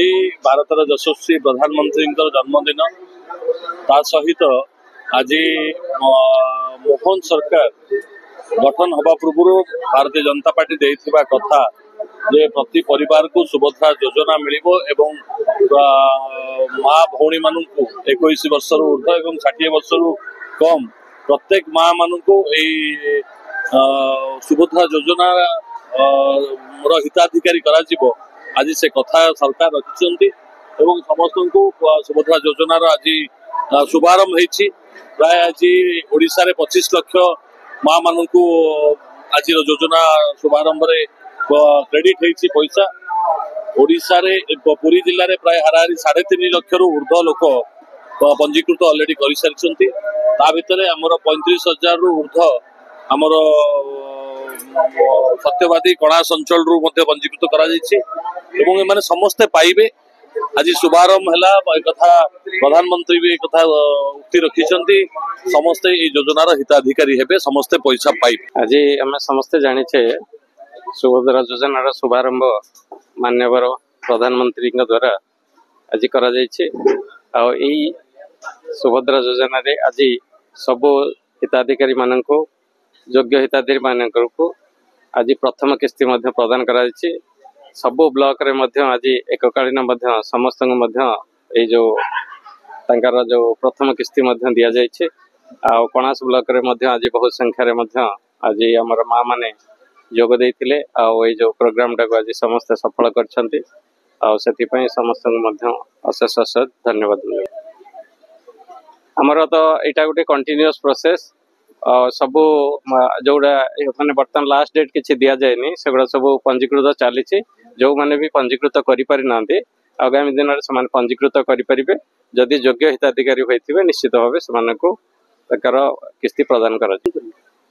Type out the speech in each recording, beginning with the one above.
आज भारतर यशस्वी प्रधानमंत्री जन्मदिन ता सहित आज मोहन सरकार गठन हवा पूर्व भारतीय जनता पार्टी देथिबा कथा जे प्रति परिवार को सुभद्रा योजना मिलिबो एवं माँ भौणी मानू 21 वर्ष ऊर्ध्व एवं 60 वर्ष कम प्रत्येक माँ मानू सुभद्रा योजना हिताधिकारी करा आज से कथा सरकार रखिंट एवं समस्त को सुभद्रा योजनार आज शुभारंभ होती प्राय आज ओडिशा रे 25 लाख माँ मानू आज योजना शुभारंभ रे क्रेडिट होती पैसा ओडिशा रे पुरी जिले में प्राय हाराहारी 3.5 लाख ऊर्ध्व लोक पंजीकृत ऑलरेडी कर सारी भितर आमर 35,000 रु ऊर्ध्व आमर सत्यवादी कणास अंचल रु पंजीकृत कर समस्ते पाइबे आज शुभारंभ है कथा प्रधानमंत्री भी एक उक्ति रखिंट समस्ते योजनार हिताधिकारी हेबे समस्ते पैसा पाइबे। आज आम समस्ते जाने सुभद्रा योजनार शुभारंभ मान्यवर प्रधानमंत्री द्वारा आज करा सुभद्रा योजना रे आज सबु हिताधिकारी मानक योग्य हिताधिकारी मानक आज प्रथम किस्ती प्रदान करा सबु ब्लॉक रे आज एककालीन समस्त जो प्रथम किस्ती दि जाए कणास ब्लॉक रे आज बहुत संख्यार आज आमर माँ माने जोग देइथिले जो प्रोग्राम टाक आज समस्त सफल करछन्ति समस्त अशेष अशेष धन्यवाद। आमर तो यहाँ गोटे कंटिन्यूअस प्रोसेस सबू जोड़ा मैंने बर्तमान लास्ट डेट किसी दि जाए से सब पंजीकृत चली जो मैंने भी पंजीकृत करें आगामी दिन में पंजीकृत करेंगे जदि योग्य हिताधिकारी होते निश्चित भाव से किस्ती प्रदान कर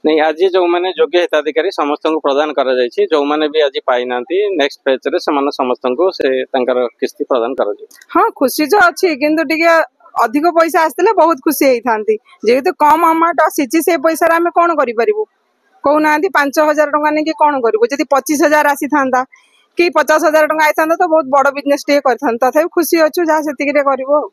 नहीं आज जो मैंने योग्य हिताधिकारी समस्त को प्रदान कर जो मैंने भी आज पाई ना नेक्स्ट फेज रे समस्त को से किस्ती प्रदान कर हाँ खुशी जो अच्छी कि अधिक पैसा आसते बहुत खुशी होता जेहेतु कम अमाउंट आसी से पैसा आम कौन करूँ कहना 5,000 टका नहीं कौन करूँ जब 25,000 आसी था कि 50,000 टका आई था तो बहुत बड़ बिजनेस टे कर खुशी अच्छु जहाँ से कर।